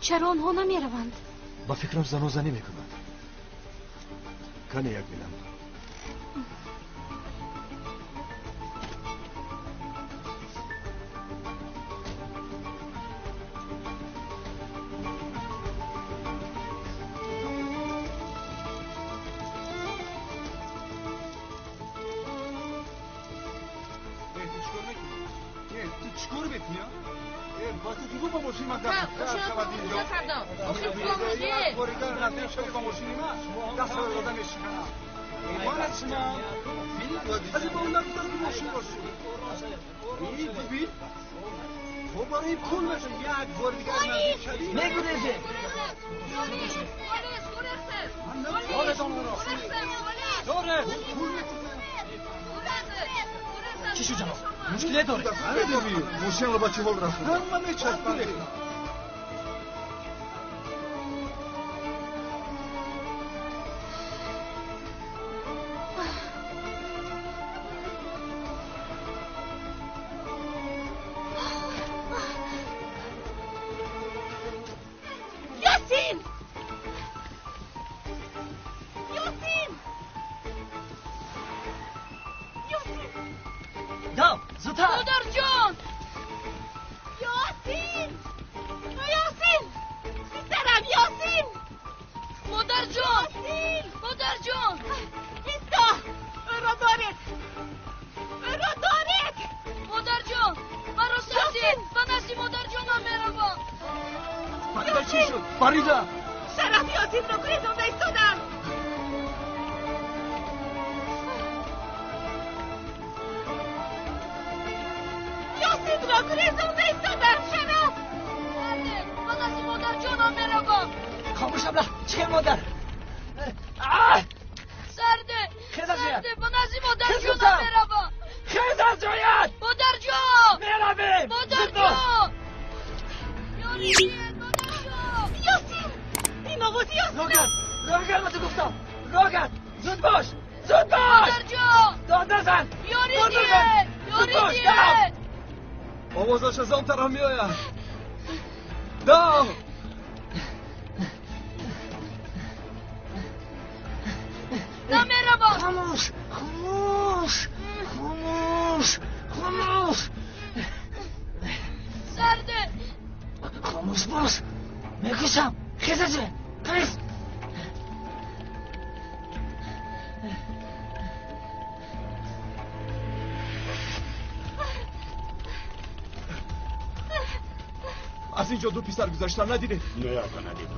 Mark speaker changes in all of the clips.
Speaker 1: چرا آنها نمیروند؟
Speaker 2: با فکرم زن و زنی میکنند. کنه یک بینم.
Speaker 3: چی شو جناب؟ مشکلی داره؟
Speaker 2: موشن رو با چه حال رفت؟ من میچسبم. از اینجا دو پسر گذاشتم ندیدید؟
Speaker 4: نه آقا ندیدم.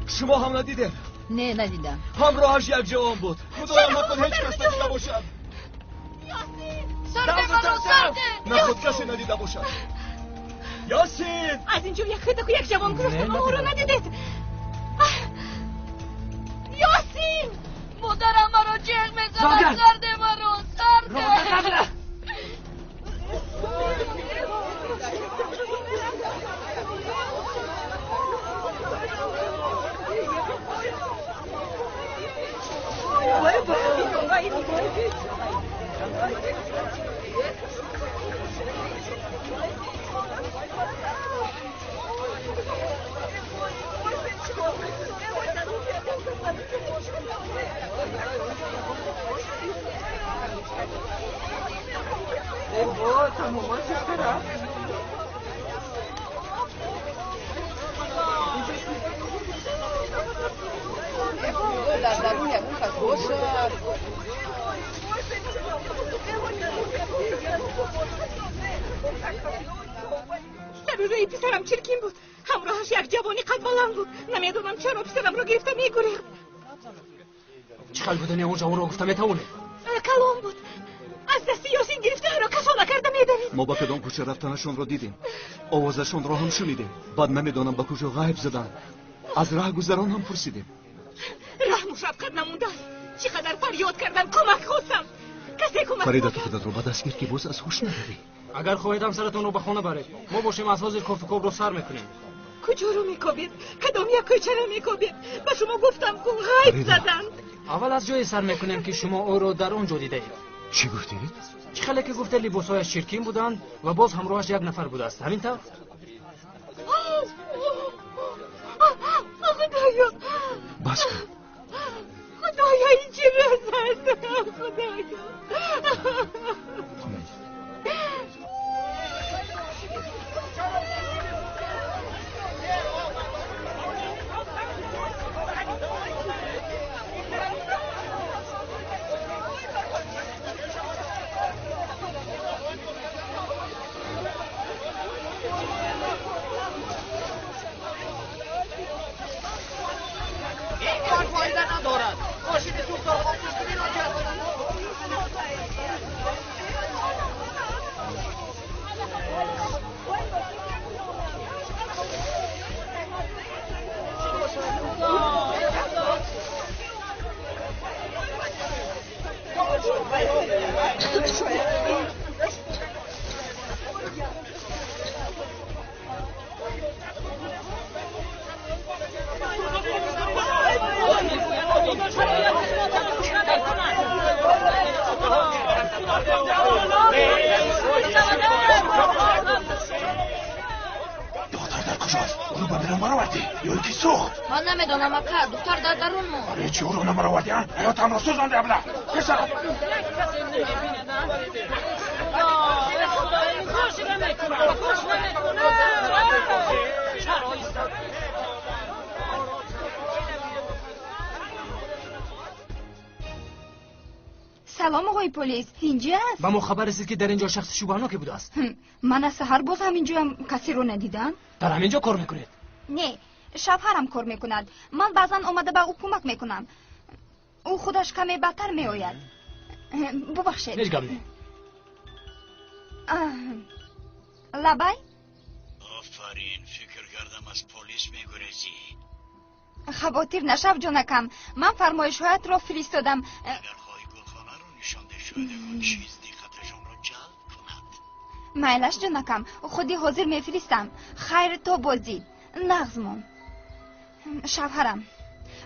Speaker 2: شما هم ندیدید؟
Speaker 5: نه ندیدم.
Speaker 2: همراهش یک جوان بود. خدایا نکن هیچ کس ندیده باشد.
Speaker 1: سرده منو سرده.
Speaker 2: نه خود کسی ندیده باشد. یاسین
Speaker 5: از اینجا یک خدک و یک جوان گذاشتم اما او رو ندیدید. یاسین
Speaker 1: مادرم مرا جیغ میزند. سرده منو سرده.
Speaker 5: ضروری پسرم چرکین بود. همراهش یک جوانی قد بلند بود. نمیدونم چرا پسرم رو گرفته میگریخت.
Speaker 3: چقدر بودنی اون جوان رو گفته میتونه؟
Speaker 5: کلام بود. از دست یاسین گرفته او را کساله کرده میدوید.
Speaker 2: ما با کدام کوچه رفتنشون رو دیدیم. آوازشون رو هم شنیدیم. بعد نمیدونم با کجا غیب زدن. از راه گذران هم پرسیدیم.
Speaker 5: رحم و شفقت نمونده. چقدر فریاد کردن کمک خواستم. کسی کمک
Speaker 2: فریده تو خودت رو با دست گیر که باز از هوش نداری.
Speaker 3: اگر خواهید همسرتون رو به خانه برید ما باشیم از حاضر کاف کوب رو سر میکنیم.
Speaker 5: کجا رو میکوبید؟ کدام یک کوچه رو میکوبید؟ به شما گفتم که غیب زدن.
Speaker 3: اول از جای سر میکنیم که شما او رو در اونجا دیده اید.
Speaker 2: چی گفتید؟
Speaker 3: چخله که گفته لباسایش چرکین بودن و باز همراهش یک نفر بوده است. همین طور؟
Speaker 5: خدایا
Speaker 2: بس کن.
Speaker 5: خدایا این چی رسد خدایا
Speaker 4: این کار فایده ندارد. ماشین دکتر خاموش بیرون کرد.
Speaker 6: دختر در کجاست؟ او رو به بیرون برآوردی یا یکی سوخت؟
Speaker 1: من نمیدونم اکا دختر در درون بود.
Speaker 6: برای چی او رو نبرآوردی ها؟ حیاتم را سوزانده ابله پسر
Speaker 7: سلام آقای پلیس، اینجا است؟
Speaker 3: با ما خبر رسید که در اینجا شخص شباهناک بوده است.
Speaker 7: من از سحر باز همینجا هم کسی رو ندیدم.
Speaker 3: در همینجا کار میکنید؟
Speaker 7: نه، شوهرم کار میکند. من بعضا آمده به او کمک میکنم. او خودش کمی بدتر میآید. ببخشید.
Speaker 3: هیچ گپ نه.
Speaker 7: لبای؟
Speaker 8: آفرین، فکر کردم از پلیس میگریزی.
Speaker 7: خواطر نشو جانکم، من فرمایش‌هایت را فرستادم.
Speaker 8: اگر خواهی گلخانه رو نشانده شاید اون چیز دقتشان را جلب کند.
Speaker 7: میلش جانکم، خودی حاضر میفرستم. خیر تا بازی نغزمون. شوهرم،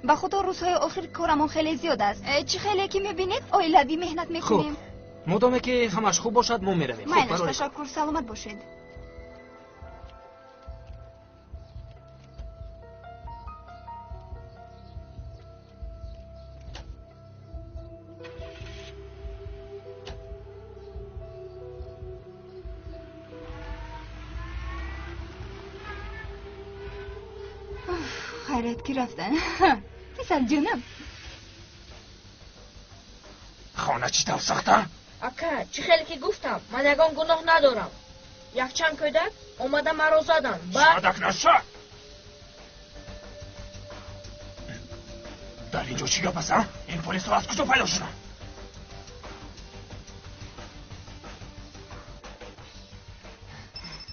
Speaker 7: به خدا روزهای آخر کارمون خیلی زیاد است. چی خیلی که میبینید آیلوی مهنت میکنیم.
Speaker 3: خب مادامی که همش خوب باشد ما میرویم.
Speaker 7: میلش تشکر، سلامت باشید. خیرت کی رفتن؟ پسر جونم،
Speaker 6: خانه چی ساخته؟
Speaker 1: اکا چی خیلی که گفتم من یگان گناه ندارم. یک چند کودک اومده مرا زدن.
Speaker 6: صادق نشه. در اینجا چی گپ است؟ این پلیس ها از کجا پیدا شدن؟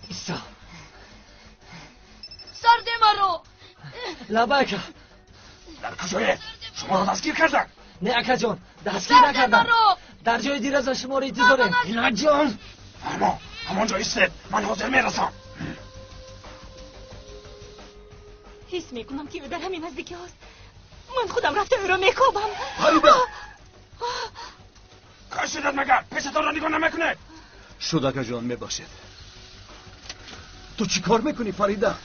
Speaker 3: ایسا
Speaker 1: سرد مرا.
Speaker 3: لباکا.
Speaker 6: در کجایه؟ شما را دستگیر کردن؟
Speaker 3: نه اکا جان، دستگیر
Speaker 1: سرد
Speaker 3: نکردم.
Speaker 1: مرا.
Speaker 3: در جای دیر از شما را انتظارم. اینا جان.
Speaker 6: همانجا ایستید، من حاضر میرسم.
Speaker 5: حس میکنم که او در همین نزدیکی هست. من خودم رفته او را میکوبم.
Speaker 2: فریده
Speaker 6: کاش شدت مگر پیشتان را نگاه نمیکنه.
Speaker 2: شدکه جان میباشد. تو چی کار میکنی فریده؟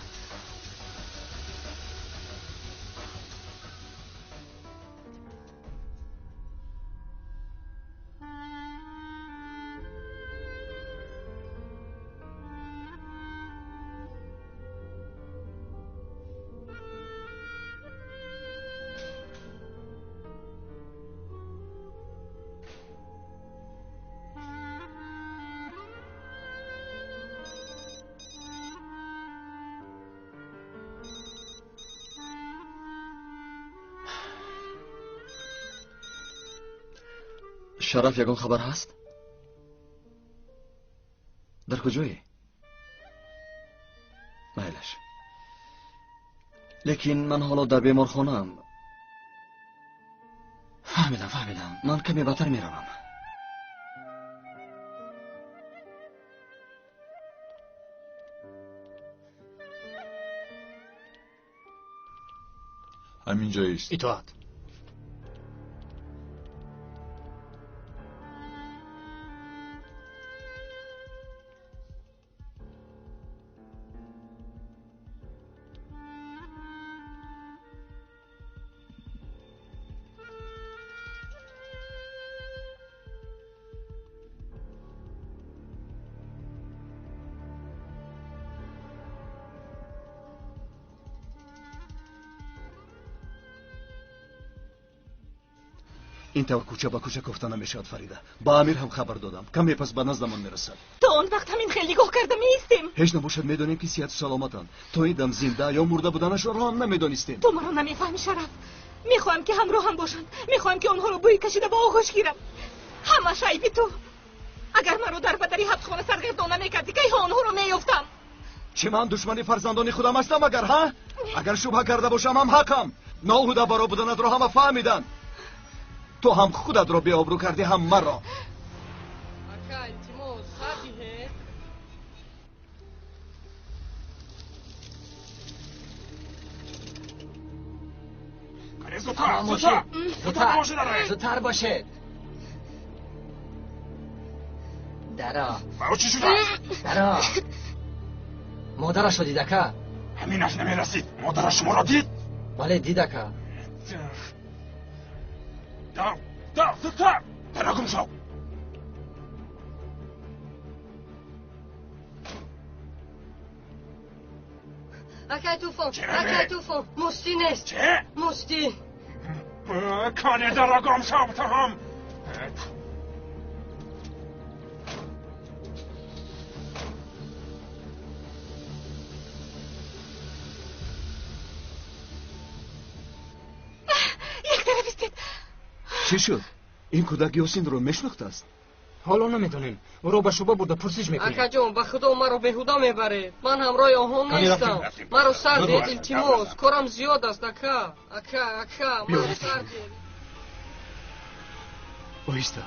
Speaker 2: شرف یگان خبر هست؟ در کجایی؟ میلش لیکن من حالا در بیمارخانه ام. فهمیدم من کمی بدتر میروم.
Speaker 9: همینجاییست.
Speaker 3: اطاعت.
Speaker 2: این طور کوچه با کوچه گفته نمیشد فریده. با امیر هم خبر دادم. کمی پس به نزدمان میرسد.
Speaker 5: تا اون وقت همین خیلی گوه کرده میستیم.
Speaker 2: هیچ نباشد میدونیم که صحت سلامتن. تو این دم زنده یا مرده بودنشون رو هم نمیدونستیم.
Speaker 5: تو مرا نمیفهمی شرف. میخواهم که همراه هم باشند. میخواهم که اونها رو بوی کشیده با آغوش گیرم. همه شایبی تو. اگر مرا در بدری حبسخانه سرگردان نمیکردی که اونها رو میافتم.
Speaker 2: چه من دشمنی فرزندان خودم هستم اگر ها؟ اگر شبهه کرده باشم هم حقم. ناهوده برا بودنت رو همه فهمیدن. تو هم خودت رو بی آبرو کردی هم مرا.
Speaker 3: زودتر باشه. درا
Speaker 6: فرو چی شده؟
Speaker 3: درا مادرش رو دیده که؟
Speaker 6: همینش نمیرسید. مادرش شما را دید؟
Speaker 3: بله دیده که.
Speaker 6: در زودتر در گم شو.
Speaker 9: اکای توفان مستی نیست.
Speaker 6: چه؟
Speaker 9: مستی
Speaker 6: کانه در گم شو تو هم.
Speaker 5: یک طرف استید.
Speaker 2: چی شد؟ این کودک یاسین رو میشناخته است.
Speaker 3: حالا نمیدونیم. او رو به شبه برده پرسش میکنیم.
Speaker 9: اکا جون به خدا مرا بهودا میبره. من همراه آهان نیستم. مرا سر دید التماس. کارم زیاد است اکا. مرا سر دید.
Speaker 2: بایسته.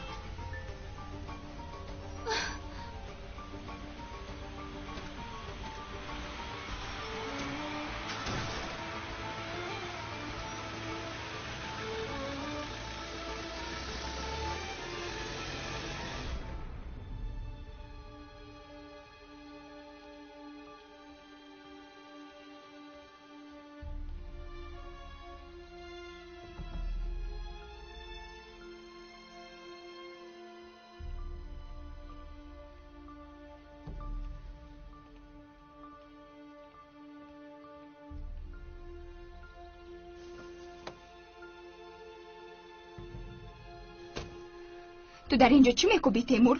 Speaker 7: تو در اینجا چی میکوبی تیمور؟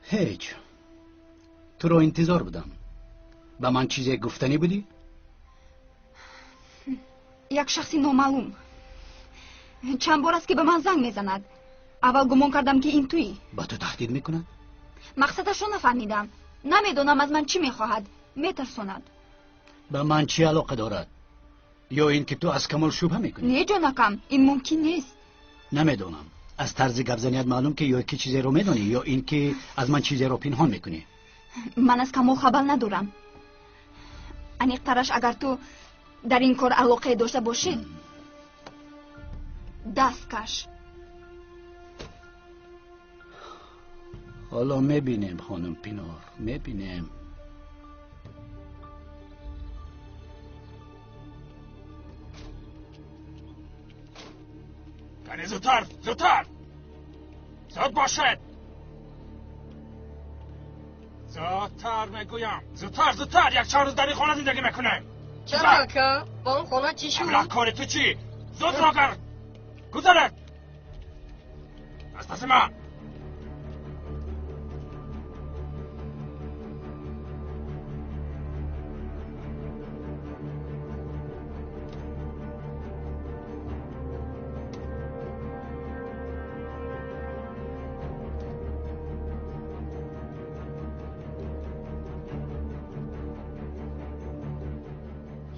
Speaker 10: هیچ. تو رو انتظار بودم. به من چیزی گفتنی بودی؟
Speaker 7: یک شخصی نامعلوم چند بار است که به من زنگ میزند. اول گمان کردم که این تویی.
Speaker 10: با تو تهدید میکند؟
Speaker 7: مقصدش رو نفهمیدم. نمیدونم از من چی میخواهد. میترساند.
Speaker 10: به من چی علاقه دارد؟ یا این که تو از کمال شبهه میکنی؟
Speaker 7: نه جانکم، این ممکن نیست.
Speaker 10: نمیدونم. از طرز گپ زنیت معلوم که یا که چیزی رو میدونی یا این که از من چیزی رو پنهان میکنی.
Speaker 7: من از کمال خبر ندارم. انیق ترش اگر تو در این کار علاقه داشته باشید دست کش.
Speaker 10: حالا میبینیم خانم پینار، میبینیم.
Speaker 6: کنی زودتر زود باشد. زودتر میگویم. زودتر یک 4 روز در این خانه زندگی میکنه.
Speaker 9: چرا که؟ با اون خانه چی شد؟
Speaker 6: املاک کاری تو چی؟ زود را کرد. گذارد از پس من.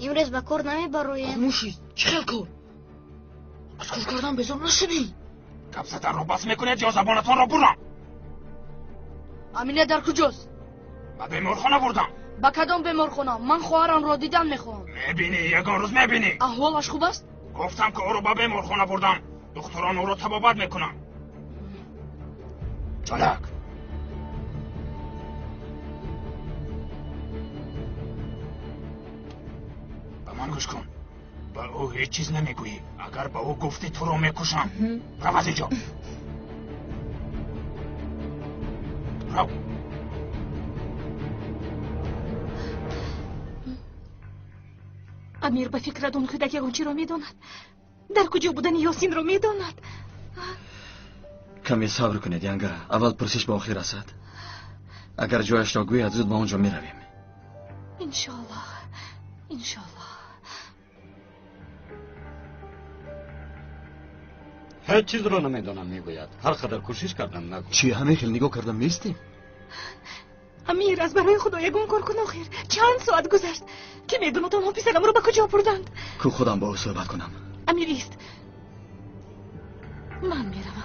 Speaker 1: امروز به کار نمیبرویم.
Speaker 3: خاموشی چخل کن. از کار کردن بزار نشدی.
Speaker 6: گپ زدن رو بس میکنید یا زبانتان را برم.
Speaker 9: امینه در کجاست؟
Speaker 6: به بیمارخانه بردم.
Speaker 9: با کدام بیمارخانه؟ من خواهرم را دیدن میخوام.
Speaker 6: میبینی یگان روز میبینی.
Speaker 9: احوالش خوب است؟
Speaker 6: گفتم که او رو به بیمارخانه بردم. دکتران او رو طبابت میکنم. چالک به من گوش کن. به او هیچ چیز نمیگویی. اگر به او گفتی تو رو میکشم. رو از اینجا. رو.
Speaker 5: امیر به فکر اون کودک یگانچی را میداند. در کجا بودن یاسین را میداند.
Speaker 2: کمی صبر کنید ینگا. اول پرسش به آخر رسد. اگر جایش را گوید زود با اونجا میرویم.
Speaker 5: انشالله.
Speaker 10: هیچ چیز رو نمیدونم میگوید. هر قدر کوشش کردم نگو.
Speaker 2: چی همه خیلی نگاه کردم نیستیم؟
Speaker 5: امیر از برای خدا یگون کار کن آخر. چند ساعت گذشت که میدونه تمام پسرم رو به کجا بردند.
Speaker 2: که خودم با او صحبت کنم.
Speaker 5: امیر ایست. من میروم.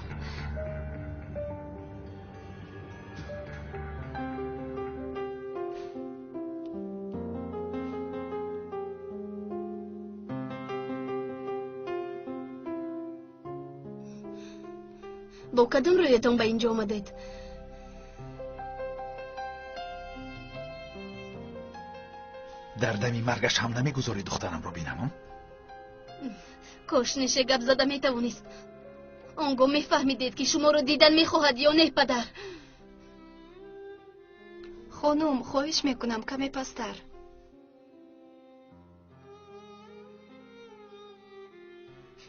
Speaker 11: با کدوم رویتون به اینجا آمدید؟
Speaker 12: در دمی مرگش هم نمیگذاری دخترم رو بینم.
Speaker 11: کاش نشه گپ زده میتوانست. آنگاه میفهمیدید که شما رو دیدن میخواهد یا نه پدر.
Speaker 7: خانم خواهش میکنم کمی پستر.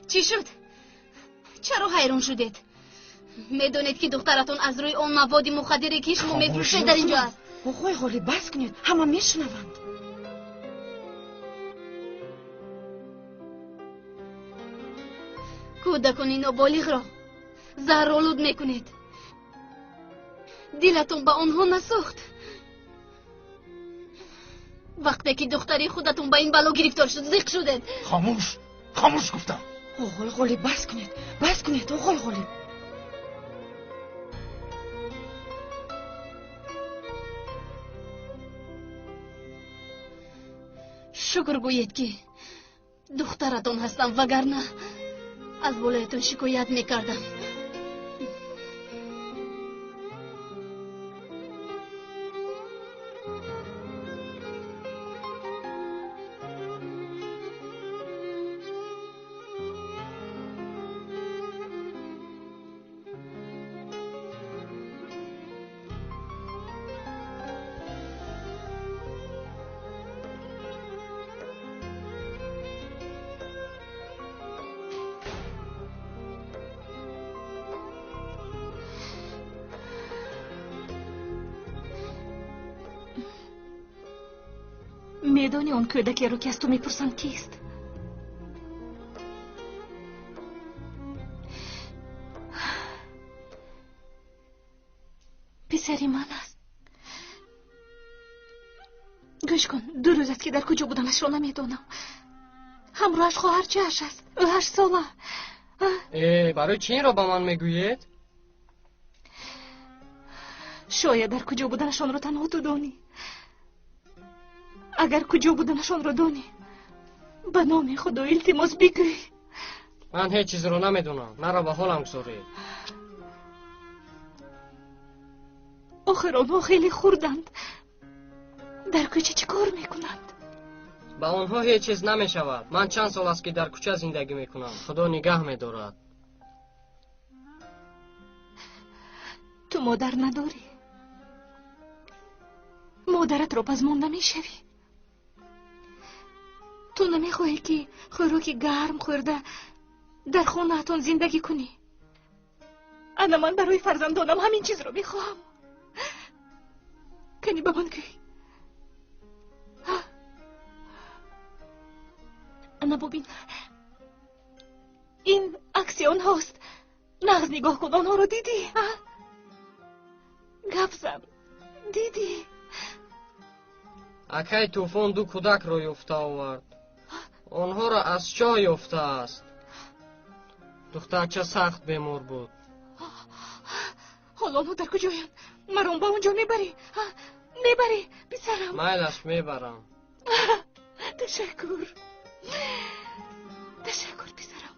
Speaker 11: چی شد؟ چرا حیران شدید؟ میدونید که دخترتون از روی اون مواد مخدری که شما میفروشید در اینجا است.
Speaker 5: آقای خالی بس کنید، همه میشنوند.
Speaker 11: کودکان نابالغ را زهرآلود میکنید. دلتون به آنها نسوخت؟ وقتی که دختری خودتون به این بلا گرفتار شد زیق شدید.
Speaker 12: خاموش گفتم.
Speaker 5: آقای خالی بس کنید آقای خالی.
Speaker 11: شکر گویید که دخترتون هستم، وگرنه از بالایتون شکایت میکردم.
Speaker 5: میدانی اون کودکی رو که از تو میپرسند کیست؟ پسری من است. گوش کن، 2 روز است که در کجا بودنش رو نمیدونم. همراهش خواهرچه‌اش است. او 8 ساله.
Speaker 9: برای چی این رو به من میگویید؟
Speaker 5: شاید در کجا بودنشان رو تنها تو دانی. اگر کجا بودنشان رو دانی، به نام خدا التماس بگوی.
Speaker 9: من هیچ چیز رو نمیدونم. مرا به حالم گذارید.
Speaker 5: آخر آنها خیلی خوردند. در کوچه چه کار میکنند؟
Speaker 9: با آنها هیچ چیز نمیشود. من چند سال است که در کوچه زندگی میکنم. خدا نگاه میدارد.
Speaker 5: تو مادر نداری؟ مادرت رو پزمون نمیشوی؟ تو نمیخواهی که خوراک گرم خورده در خونه‌تون زندگی کنی؟ انا من برای فرزندانم همین چیز رو میخواهم. کنی به من گوی. انا ببین، این عکس آنهاست. نغز نگاه کن، آنها رو دیدی؟ گپ زن، دیدی؟
Speaker 9: اکی طوفان 2 کودک را یافته آورد. آنها را از چاه یافته است. دخترچه سخت بیمار بود.
Speaker 5: حالا آنها در کجایند؟ مرا با اونجا میبری؟ میبری پسرم؟
Speaker 9: میلش میبرم.
Speaker 5: تشکر پسرم.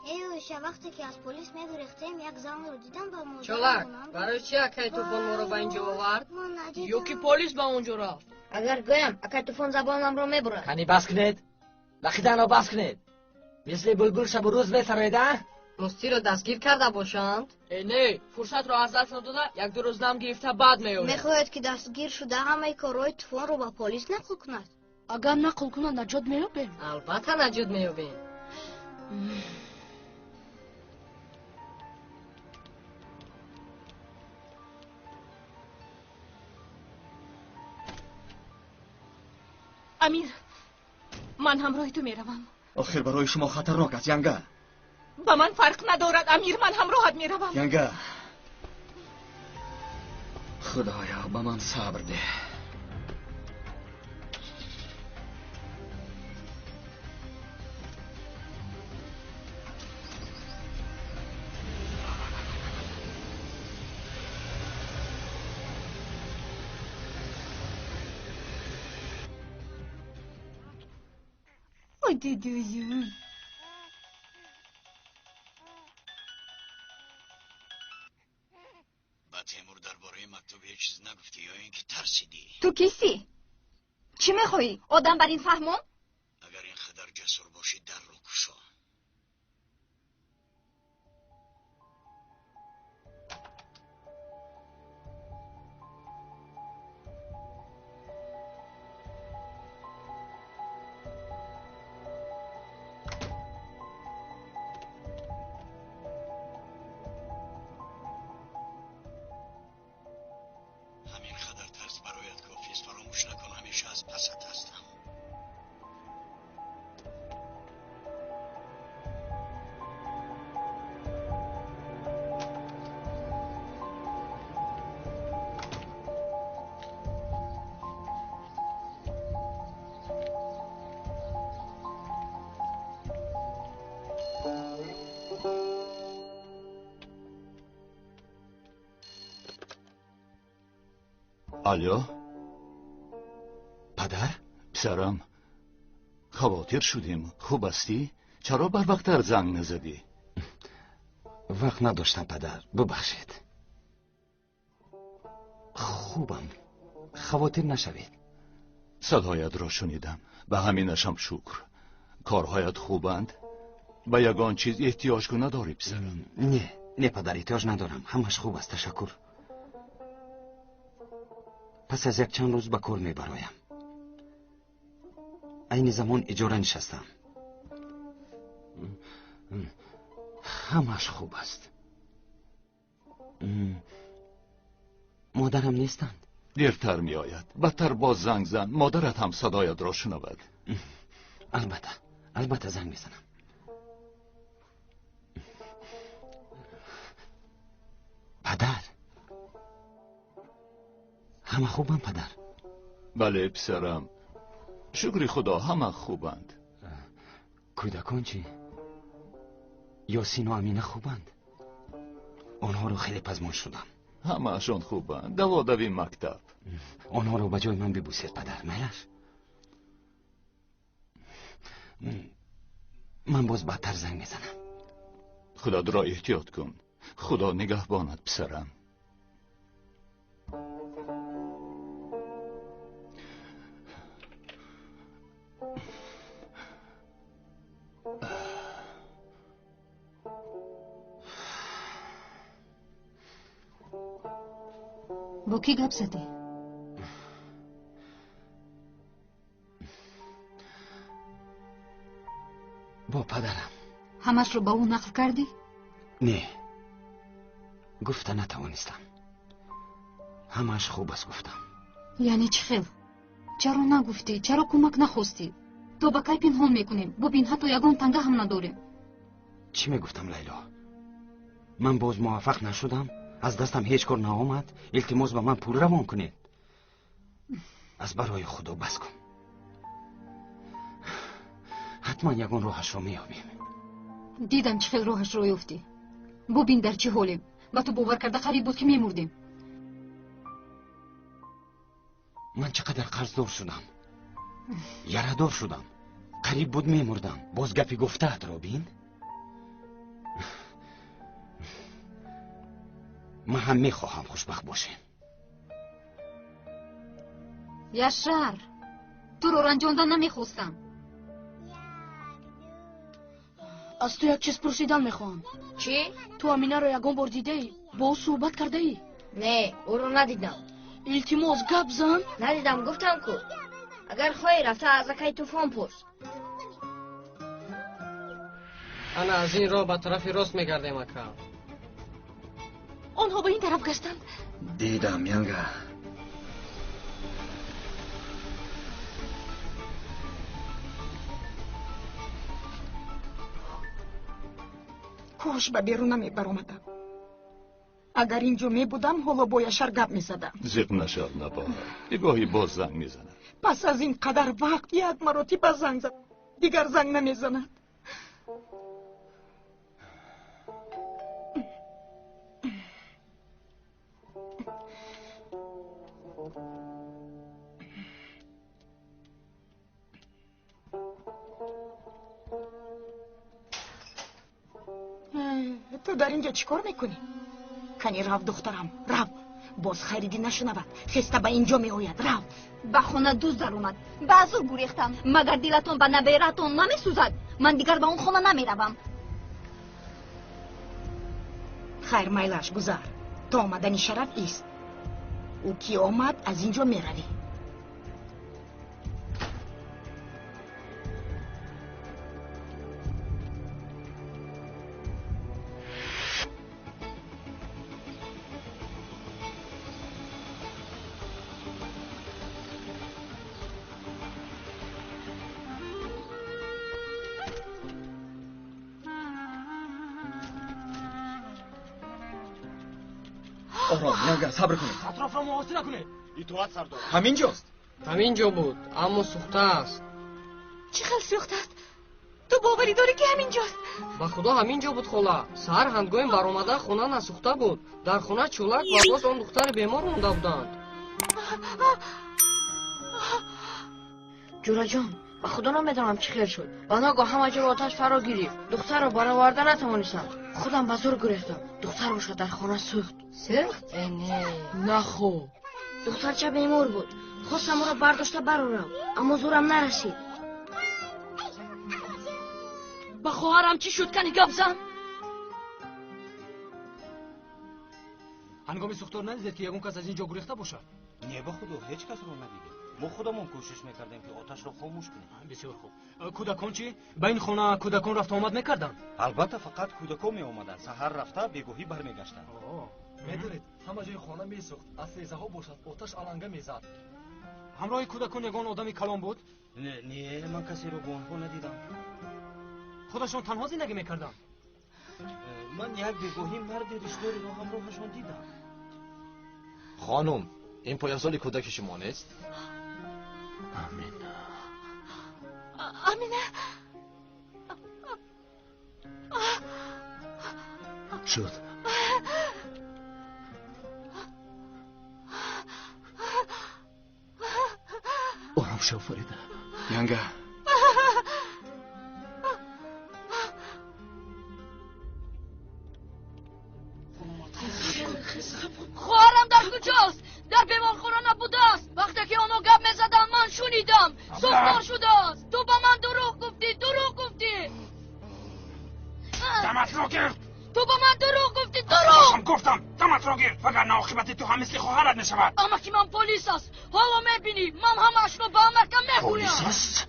Speaker 13: ایوش وقتی که از پلیس میگریختیم یک زن رو دیدم با موزه.
Speaker 9: چلاک برای چی اکی طوفان ما رو به اینجا آورد؟
Speaker 1: یکی پلیس به اونجا رفت.
Speaker 13: اگر گویم اکی طوفان زبانم رو میبرد.
Speaker 3: کنی بس کنید. لخیدن بس کنید. مثل بلبل شب و روز بسرایده.
Speaker 9: مستی رو دستگیر کرده باشند؟
Speaker 1: نه، فرصت رو از دست نداده. 1-2 روز نم گرفته بعد میاد.
Speaker 13: میخواهد که دستگیر شده همه کارهای طوفان رو با پلیس نقل کند.
Speaker 14: اگر نقل کنه نجات میابیم.
Speaker 9: البته نجات میابیم.
Speaker 5: امیر، من همراه تو میروم.
Speaker 2: آخر برای شما خطرناک است ینگه.
Speaker 5: با من فرق ندارد امیر، من همراهت میروم.
Speaker 2: ینگه خدایا با من صبر ده.
Speaker 7: دیدویم
Speaker 8: با تیمور درباره مکتوب هیچ چیز نگفتی یا اینکه ترسیدی؟
Speaker 7: تو کیستی؟ چی میخوایی؟ آدم بر این فهمون؟
Speaker 8: اگر این خدر جسور باشی در رو کشو.
Speaker 2: الو پدر؟ پسرم خواطر شدیم. خوب هستی؟ چرا بر وقتتر زنگ نزدی؟
Speaker 15: وقت نداشتم پدر، ببخشید.
Speaker 2: خوبم.
Speaker 15: خواطر نشوید.
Speaker 2: صدایت را شنیدم، به همینشم شکر. کارهایت خوبند؟ به یگان چیز احتیاج که نداری پسرم؟
Speaker 15: نه پدر، احتیاج ندارم، همش خوب است، تشکر. پس از یک چند روز به کار میبرایم. این زمان اجاره نشستم.
Speaker 2: همش خوب است.
Speaker 15: مادرم نیستند؟
Speaker 2: دیرتر می آید. بدتر باز زنگ زن، مادرت هم صدایت را شنود.
Speaker 15: البته زنگ میزنم. پدر، همه خوبم پدر؟
Speaker 2: بله پسرم، شکر خدا همه خوبند.
Speaker 15: کودکان چی؟ یاسین و امینه خوبند؟ آنها رو خیلی پزمان شدم.
Speaker 2: همه اشان خوبند، دوادوی مکتب.
Speaker 15: آنها رو به جای من ببوسید پدر، میلش؟ من باز بدتر زنگ میزنم.
Speaker 2: خدا را احتیاط کن. خدا نگهبانت پسرم.
Speaker 7: با کی گپ زدی؟
Speaker 15: با پدرم.
Speaker 7: همش رو با اون نقل کردی؟
Speaker 15: نه، گفته نتوانستم. همش خوب است گفتم.
Speaker 7: یعنی چی خیل؟ چرا نگفتی؟ چرا کمک نخواستی؟ تو با کی پنهان میکنیم؟ ببین حتی یگان تنگه هم نداریم.
Speaker 15: چی میگفتم لیلا؟ من باز موفق نشدم، از دستم هیچ کار نآمد، التماس به من پول روان کنید. از برای خدا بس کن. حتما یگان راهش رو میابیم.
Speaker 7: دیدم چه خیل راهش رو یافتی. ببین در چه حالیم. با تو باور کرده قریب بود که میمردیم.
Speaker 15: من چقدر قرضدار شدم، یاره‌دار شدم، قریب بود میمردم. باز گپی گفته را بین. من هم میخواهم خوشبخت باشیم.
Speaker 7: یشر، تو رو رنجاندن نمیخواستم.
Speaker 14: از تو یک چیز پرسیدن میخوام.
Speaker 1: چی؟
Speaker 14: تو امینه رو یگان بار دیده ای؟ با او صحبت کرده ای؟
Speaker 1: نه، او رو ندیدم.
Speaker 14: التماس گپ زن؟
Speaker 1: ندیدم، گفتم کو. اگر خواهی رفته از اکای طوفان پرس.
Speaker 9: انا از این راه به طرف راست میگردیم اکا.
Speaker 5: آنها به این طرف گشتند.
Speaker 2: دیدم ینگه.
Speaker 5: کاش به بیرون نمی برآمدم. اگر اینجا می بودم حالا با یاشار گپ می زدم.
Speaker 16: زیق نشد نباید. بگاهی باز زنگ میزند.
Speaker 5: پس از این قدر وقت یک مرتبه زنگ زد. دیگر زنگ نمی زند. تو در اینجا چیکار میکنی؟ کنی رفت دخترم رفت. باز خریدی نشنود. خسته به اینجا می آید رفت.
Speaker 7: به خانه دوست در اومد. به ازور گریختم. مگر دلتون به نبیرتون نمی سوزد؟ من دیگر به اون خانه نمی روم.
Speaker 5: خیر میلش گذار. تا آمدنی شرف ایست. او کی آمد از اینجا می روی.
Speaker 2: آرام ینگه صبر کنید.
Speaker 9: اطراف را محاصره نکنید.
Speaker 12: اطاعت سردار.
Speaker 2: همینجاست.
Speaker 9: همینجا بود اما سوخته است.
Speaker 5: چه خیلی سوخته است؟ تو باوری داری که همینجاست؟
Speaker 9: به خدا همینجا بود خاله. سحر هنگام برآمدن خانه نسوخته بود. در خانه چولک و باز آن دختر بیمار مونده بودند.
Speaker 1: جورا جان به خدا نمیدانم چی خیر شد. و ناگاه همه جا آتش فرا گرفت. دختر را برآورده نتوانستم. خودم به زور گرفتم. دختر باشد در خانه سوخت. سوخت؟
Speaker 14: نه خو.
Speaker 1: دختر چه بیمار بود. خواستم او را برداشته برارم اما زورم نرسید.
Speaker 14: با خواهرم چی شد کنی گپ زن؟
Speaker 17: هنگامی سوختار ندیدید که یگون کس از اینجا گریخته باشد؟
Speaker 15: نه به خدا هیچ کس رو ندیدیم. ما خودمون کوشش میکردیم که آتش رو خاموش کنیم.
Speaker 17: بسیار خوب. کودکان چی؟ به این خانه کودکان رفت آمد میکردند؟
Speaker 15: البته فقط کودکان می اومدن. سحر رفته بیگاهی برمیگشتند.
Speaker 17: میدونید همه جای خانه میسوخت. از سیزه ها باشد آتش علنگه میزد. همراه کودکان یگان آدمی کلان بود؟
Speaker 15: نه من کسی رو با آنها ندیدم.
Speaker 17: خودشان تنها زندگی میکردند؟
Speaker 15: من یک بیگاهی مرد رشداری رو همراهشان دیدم.
Speaker 12: خانم این پایسال کودک شما نیست؟
Speaker 5: امینه
Speaker 2: شد. آرام شو فریده. ینگه
Speaker 14: خواهرم در کجاست؟ در بیمارخانه نبوده است. وقتی که آنها گپ میزدن من شنیدم. سوختار شده است. تو با من دروغ گفتی.
Speaker 6: دمت را گرد.
Speaker 14: تو با من دروغ گفتی. دروغ
Speaker 6: گفتم دمت را گرد وگرنه عاقبت تو هم مثل خواهرت نشود.
Speaker 14: اما که من پلیس است. حالا میبینی من همش رو به امرکم میگویم.
Speaker 2: پلیس است؟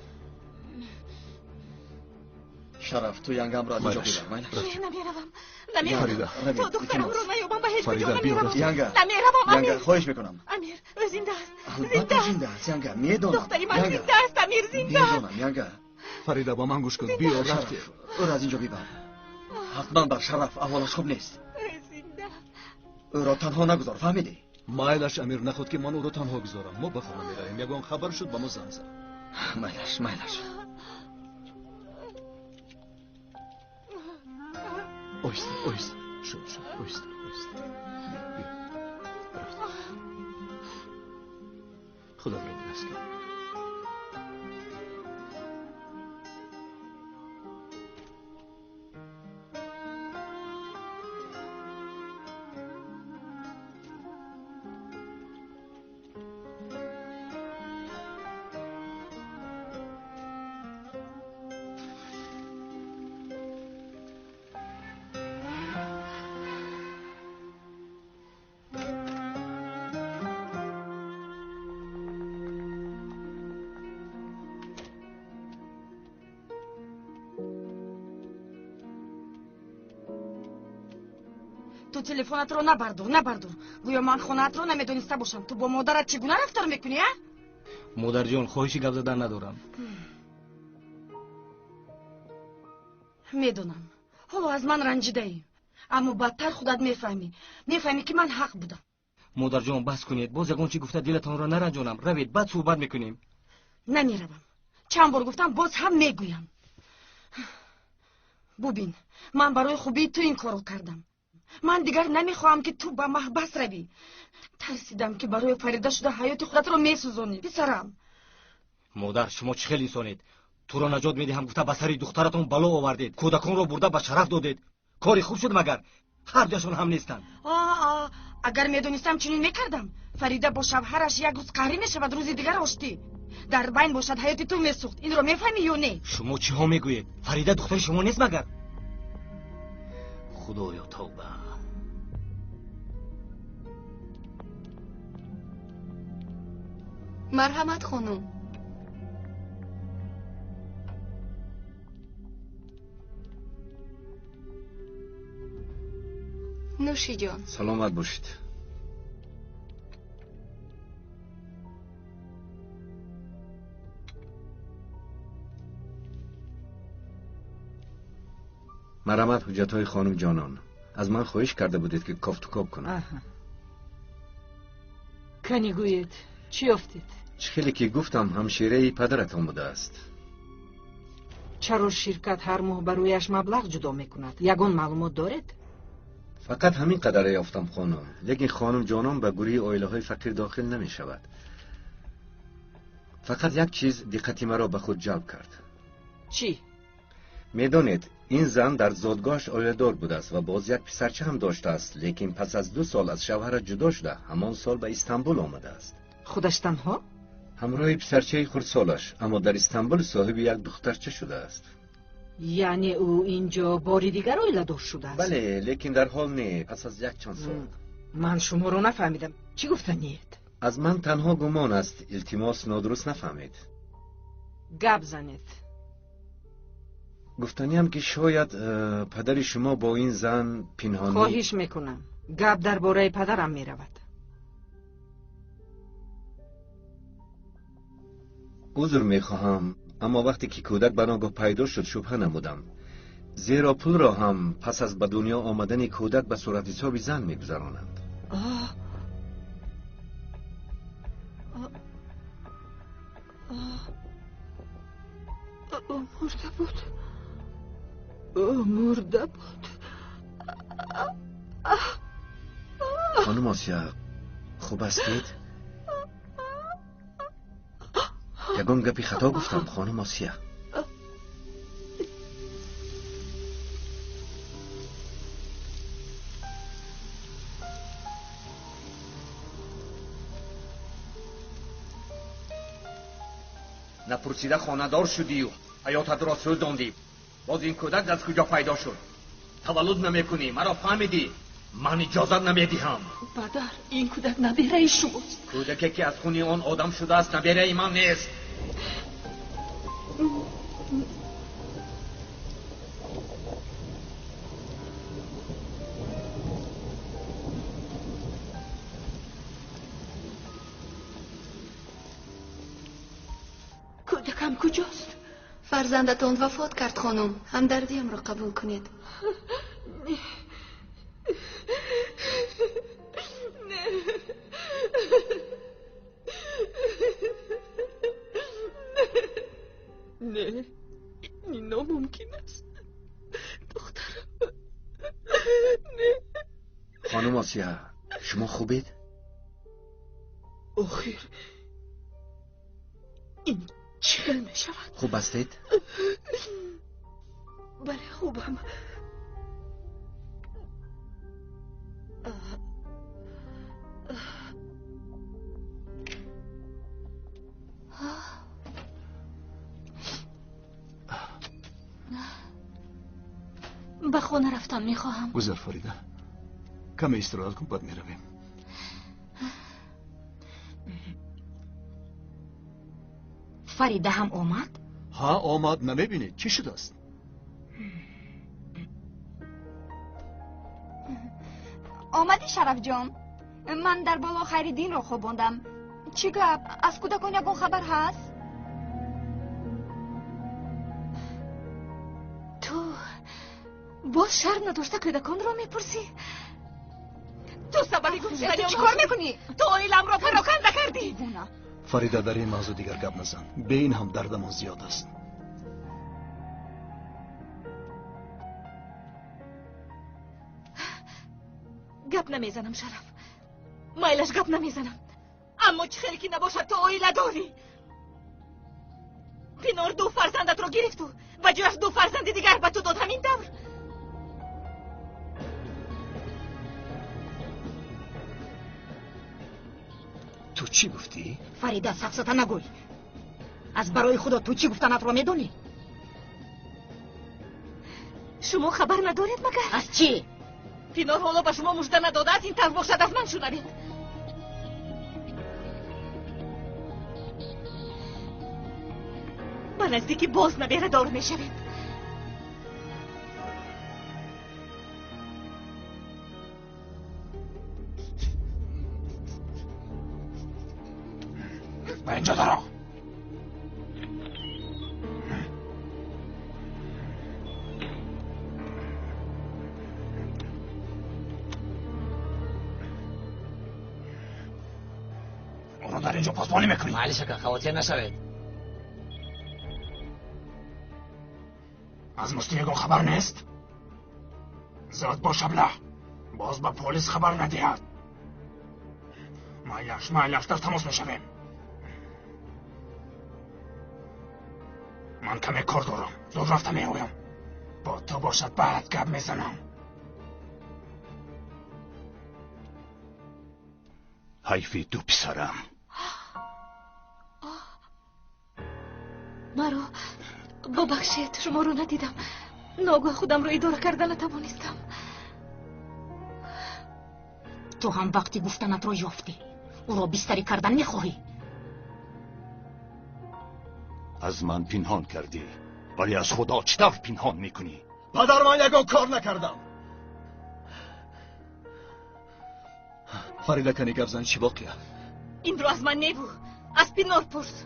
Speaker 2: شرف تو ینگم را از اینجا بیبر.
Speaker 5: نمیروم. تا دخترم رو نیابم به هیچ کجا نمیروم.
Speaker 2: ینگه
Speaker 5: نمیروم امیر.
Speaker 2: ینگه خواهش میکنم.
Speaker 5: امیر زنده است.
Speaker 2: البته زنده است ینگه میدونم.
Speaker 5: دختری من زنده است امیر زنده است.
Speaker 2: میدونم ینگه. فریده با من گوش کن. بیا رفتی. او را از اینجا بیبر. حتما بر شرف احوالش خوب نیست. او را تنها نگذار فهمیدی؟ مایلش امیر نخود که من او را تنها گذارم. ما به خانه میرویم. یگان خبر شد با ما زنگ زد. مایلش اویست شد اویست خدا میدونست که
Speaker 5: تو تلفنت رو نبردار. گویا من خونت رو نمیدونسته باشم. تو با مادرت چگونه رفتار میکنی؟
Speaker 17: مادر جان خواهشی گپ زدن ندارم.
Speaker 5: میدونم حالا از من رنجیده ای، اما بدتر خودت میفهمی که من حق بودم.
Speaker 17: مادر جان بس کنید، باز یگان چی گفته دلتان را نرنجانم. روید بعد صحبت میکنیم.
Speaker 5: نمیروم. چند بار گفتم باز هم میگویم. ببین من برای خوبی تو این کارو کردم. من دیگر نمیخواهم که تو به محبس روی. ترسیدم که برای فریده شده حیات خودت رو میسوزونی. پسرم
Speaker 17: مادر شما چه خیلی انسانید. تو را نجات میدهم گفته به سری دخترتون بلا آوردید، کودکان را برده به شرف دادید. کاری خوب شد مگر؟ هر جاشون هم نیستند.
Speaker 5: اگر میدونستم چنین میکردم. فریده با شوهرش یک روز قهری میشود، روزی دیگر آشتی. در بین باشد حیات تو میسوخت. این رو میفهمی یا نه؟
Speaker 17: شما چی ها میگویید؟ فریده دختر شما نیست مگر؟ خدایا توبه.
Speaker 14: مرحمت خانم. نوشی جان.
Speaker 15: سلامت باشید. مرحمت حجتهای خانم جانان، از من خواهش کرده بودید که کافتوکاب کنم.
Speaker 1: کنی گوید چی افتید؟
Speaker 15: چه خیلی که گفتم همشیره پدرتان بوده است.
Speaker 1: چرا شرکت هر ماه برایش مبلغ جدا میکند؟ یگان معلومات دارید؟
Speaker 15: فقط همین قدره یافتم خانم، لیکن خانم جانان به گروه عائله های فقیر داخل نمی شود. فقط یک چیز دقتی مرا به خود جلب کرد.
Speaker 1: چی؟
Speaker 15: میدانید این زن در زادگاهش عائله‌دار بوده است و باز یک پسرچه هم داشته است، لیکن پس از 2 سال از شوهرش جدا شده همان سال به استانبول آمده است.
Speaker 1: خودش تنها؟
Speaker 15: همراه پسرچه خردسالش، اما در استانبول صاحب یک دخترچه شده است.
Speaker 1: یعنی او اینجا باری دیگر عائله دار شده است؟
Speaker 15: بله، لیکن در حال نه، پس از یک چند سال.
Speaker 1: من شما رو نفهمیدم. چی گفتنید؟
Speaker 15: از من تنها گمان است، التماس نادرست نفهمید.
Speaker 1: گپ زنید.
Speaker 15: گفتنیم که شاید پدر شما با این زن پنهانی.
Speaker 1: خواهش میکنم گپ درباره پدرم میرود.
Speaker 15: عذر میخواهم، اما وقتی که کودک بناگاه پیدا شد شبهه نمودم، زیرا پول را هم پس از به دنیا آمدن کودک به صورت حساب زن میگذرانند.
Speaker 1: مرده بود. مرده بود.
Speaker 15: خانم آسیا خوب هستید؟ یگان گپی خطا گفتم خانم آسیا. نپرسیده خانه دار شدی و حیاتت را سوزاندی. باز این کودک از کجا پیدا شد؟ تولد نمیکنی، مرا فهمیدی؟ من اجازت نمیدهم.
Speaker 1: پدر این کودک نبیره شماست.
Speaker 15: کودکی که از خونی آن آدم شده است نبیره من نیست.
Speaker 1: کودکم کجاست؟
Speaker 14: فرزندتان وفات کرد خانم. همدردیم را قبول کنید.
Speaker 1: نه این ناممکن است. دخترم نه.
Speaker 15: خانم آسیا شما خوبید؟
Speaker 1: آخر این چه می شود؟
Speaker 15: خوب هستید؟
Speaker 1: بله خوبم.
Speaker 5: به خونه رفتم میخواهم.
Speaker 12: گذر فریده کمی استراحت کن بعد میرویم.
Speaker 5: فریده هم آمد؟
Speaker 12: ها آمد. نمیبینید چی شده است؟
Speaker 7: آمدی شرف جان؟ من در بالا خیردین رو خواباندم. چی گپ؟ از کودکان یکون خبر هست؟
Speaker 5: تو باز شرم نداشته کودکان رو میپرسی؟ تو سبب گمشدنی
Speaker 7: چی کار میکنی؟
Speaker 5: تو اویلم رو پراکنده کردی.
Speaker 2: فریده در این موضوع دیگر گپ نزن. به این هم دردمان زیاد است.
Speaker 5: گپ نمیزنم شرف، مایلش گپ نمیزنم، اما چه خیلی که نباشد تو اویله داری. پینار 2 فرزندت رو گرفت و جوش 2 فرزند دیگر به تو داد همین دور.
Speaker 2: تو چی گفتی؟
Speaker 5: فریده سفسطه نگوی. از برای خدا تو چی گفتنت رو میدونی؟ شما خبر ندارید مگر؟ از چی؟ پینار حالا به شما مژده نداده است این طرف باشد از من شنوید. به نزدیکی باز نبیره دار میشوید.
Speaker 6: به اینجا دارم. اونو در اینجا پاسبانی میکنی؟
Speaker 3: معلی شکر خواتیر نشوید.
Speaker 6: از مستیگان خبر نیست؟ زاد باش ابله. باز به پلیس خبر ندهد. مایلش در تماس میشویم. من کمی کار دارم. زود رفته میایم. با تو باشد بعد گپ میزنم. حیفی دو پسرم.
Speaker 5: مرا ببخشید، شما رو ندیدم. ناگاه خودم رو اداره کردن نتوانستم. تو هم وقتی گفتنت رو یافتی او را بستری کردن میخواهی؟
Speaker 6: از من پنهان کردی ولی از خدا چطور پنهان میکنی؟
Speaker 2: پدر من یکان کار نکردم. فریده کنی گپ زن چی واقعه؟
Speaker 5: این رو از من نبو، از پینار پرس.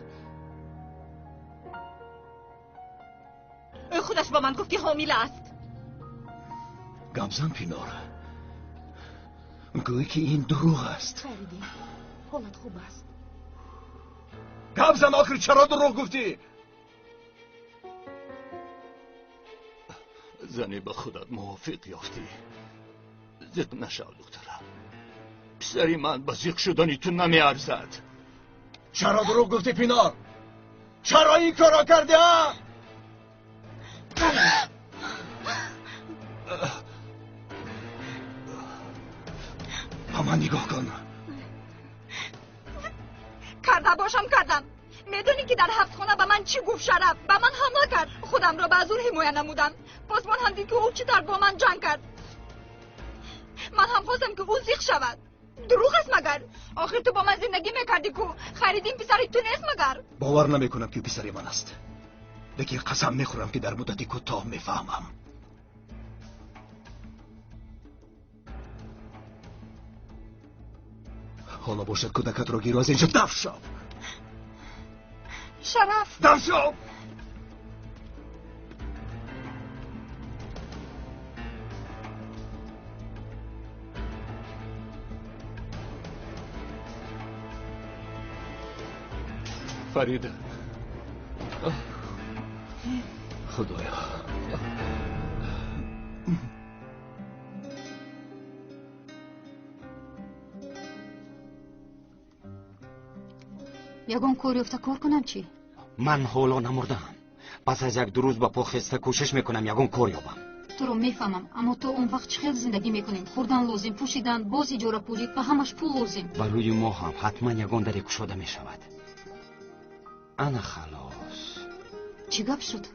Speaker 5: او خودش با من گفت که حامل است.
Speaker 2: گپ زن پینار، گویی که این دروغ است.
Speaker 5: فریده حالت خوب است.
Speaker 2: گپ زن، آخر چرا دروغ گفتی؟
Speaker 6: زنی به خودت موافق یافتی. زد نشو دخترم. پسری من به زیق شدنی تو نمیارزد.
Speaker 2: چرا دروغ گفتی پینار؟ چرا این کارا کرده؟ به من نگاه کن.
Speaker 7: کرده باشم کردم. میدونی که در هفت خانه به من چی گفت شرف؟ به من حمله کرد. خودم را به زور حمایه نمودم. پاسبان هم دید که او چی با من جنگ کرد. من هم خواستم که او زیق شود. دروغ است مگر؟ آخر تو با من زندگی میکردی که خریدیم پسری تو نیست مگر؟
Speaker 2: باور نمیکنم که پسری من است. لیکن قسم میخورم که در مدتی کوتاه میفهمم. حالا باشد کودکت را گیرو از اینجا دفع شو.
Speaker 7: شرف
Speaker 2: دفع شو.
Speaker 6: فریده
Speaker 2: خدایا.
Speaker 7: یگان کاری افته کار کنم چی؟
Speaker 15: من حالا نمردم. پس از 1-2 روز با پا خسته کوشش میکنم یگان کار یابم.
Speaker 7: تو رو میفهمم، اما تو اون وقت چه زندگی میکنیم؟ خوردن لازم، پوشیدن، باز اجاره پولی و همش پول لازم.
Speaker 15: برای ما هم حتما یگان در کشاده میشود. انا خلاص.
Speaker 7: چی گپ شد؟